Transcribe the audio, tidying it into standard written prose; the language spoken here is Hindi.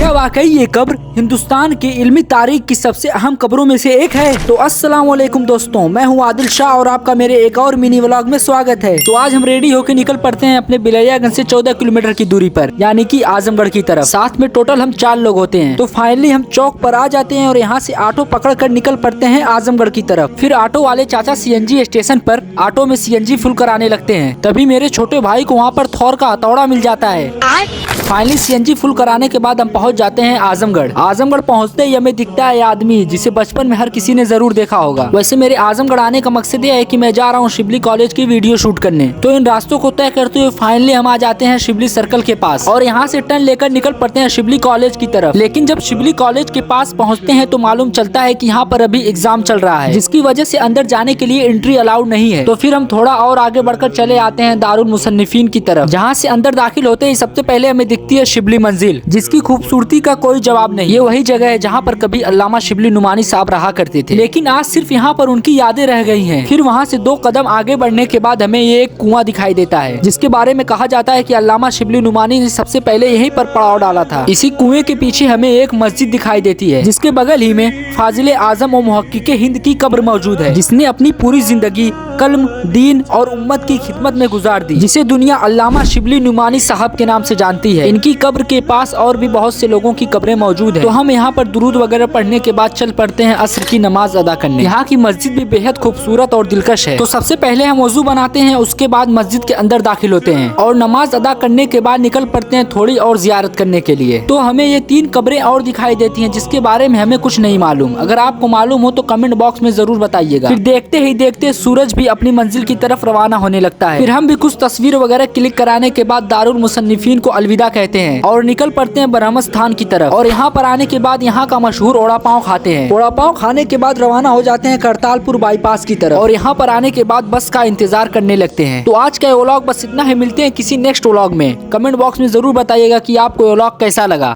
क्या वाकई ये कब्र हिंदुस्तान की इल्मी तारीख की सबसे अहम कब्रों में से एक है? तो अस्सलाम वालेकुम दोस्तों, मैं हूं आदिल शाह और आपका मेरे एक और मिनी व्लॉग में स्वागत है। तो आज हम रेडी होकर निकल पड़ते हैं अपने बिलैयागंज से 14 किलोमीटर की दूरी पर, यानी कि आजमगढ़ की तरफ। साथ में टोटल हम 4 लोग होते हैं। तो फाइनली हम चौक पर आ जाते हैं और यहाँ से ऑटो पकड़ कर निकल पड़ते हैं आजमगढ़ की तरफ। फिर ऑटो वाले चाचा सीएनजी स्टेशन पर ऑटो में सीएनजी फुल कराने लगते हैं। तभी मेरे छोटे भाई को वहाँ पर थौर का हथौड़ा मिल जाता है। फाइनली सीएनजी फुल कराने के बाद हम पहुंच जाते हैं आजमगढ़। आजमगढ़ पहुंचते ही हमें दिखता है आदमी जिसे बचपन में हर किसी ने जरूर देखा होगा। वैसे मेरे आजमगढ़ आने का मकसद यह है कि मैं जा रहा हूं शिबली कॉलेज की वीडियो शूट करने। तो इन रास्तों को तय करते हुए फाइनली हम आ जाते हैं शिबली सर्कल के पास और यहाँ से टर्न लेकर निकल पड़ते हैं शिबली कॉलेज की तरफ। लेकिन जब शिबली कॉलेज के पास पहुँचते हैं तो मालूम चलता है कि यहाँ पर अभी एग्जाम चल रहा है, जिसकी वजह से अंदर जाने के लिए एंट्री अलाउड नहीं है। तो फिर हम थोड़ा और आगे बढ़कर चले आते हैं दारुल मुसन्निफीन की तरफ, जहाँ से अंदर दाखिल होते ही सबसे पहले हमें दिखती है शिबली मंजिल, जिसकी खूबसूरती का कोई जवाब नहीं। ये वही जगह है जहाँ पर कभी अल्लामा शिबली नुमानी साहब रहा करते थे, लेकिन आज सिर्फ यहाँ पर उनकी यादें रह गई हैं। फिर वहाँ से 2 कदम आगे बढ़ने के बाद हमें ये एक कुआं दिखाई देता है, जिसके बारे में कहा जाता है कि अल्लामा शिबली नुमानी ने सबसे पहले यहीं पर पड़ाव डाला था। इसी कुएं के पीछे हमें एक मस्जिद दिखाई देती है, जिसके बगल ही में फाजिल आजम और मुहक्किक हिंद की कब्र मौजूद है, जिसने अपनी पूरी जिंदगी कल्म, दीन और उम्मत की खिदमत में गुजार दी, जिसे दुनिया अल्लामा शिबली नुमानी साहब के नाम से जानती है। इनकी कब्र के पास और भी बहुत से लोगों की कब्रें मौजूद है। तो हम यहाँ पर दुरूद वगैरह पढ़ने के बाद चल पड़ते हैं असर की नमाज अदा करने। यहाँ की मस्जिद भी बेहद खूबसूरत और दिलकश है। तो सबसे पहले हम वजू बनाते हैं, उसके बाद मस्जिद के अंदर दाखिल होते हैं और नमाज अदा करने के बाद निकल पड़ते हैं थोड़ी और जियारत करने के लिए। तो हमें ये 3 कब्रें और दिखाई देती हैं, जिसके बारे में हमें कुछ नहीं मालूम। अगर आपको मालूम हो तो कमेंट बॉक्स में जरूर बताइएगा। फिर देखते ही देखते सूरज भी अपनी मंजिल की तरफ रवाना होने लगता है। फिर हम भी कुछ तस्वीर वगैरह क्लिक कराने के बाद दारुल मुसन्निफीन को अलविदा कहते हैं और निकल पड़ते हैं ब्रह्म स्थान की तरफ। और यहाँ पर आने के बाद यहाँ का मशहूर ओड़ा पाव खाते हैं। ओड़ा पाव खाने के बाद रवाना हो जाते हैं करतालपुर बाईपास की तरफ और यहाँ पर आने के बाद बस का इंतजार करने लगते हैं। तो आज का व्लॉग बस इतना है। मिलते हैं किसी नेक्स्ट व्लॉग में। कमेंट बॉक्स में जरूर बताइएगा कि आपको व्लॉग कैसा लगा।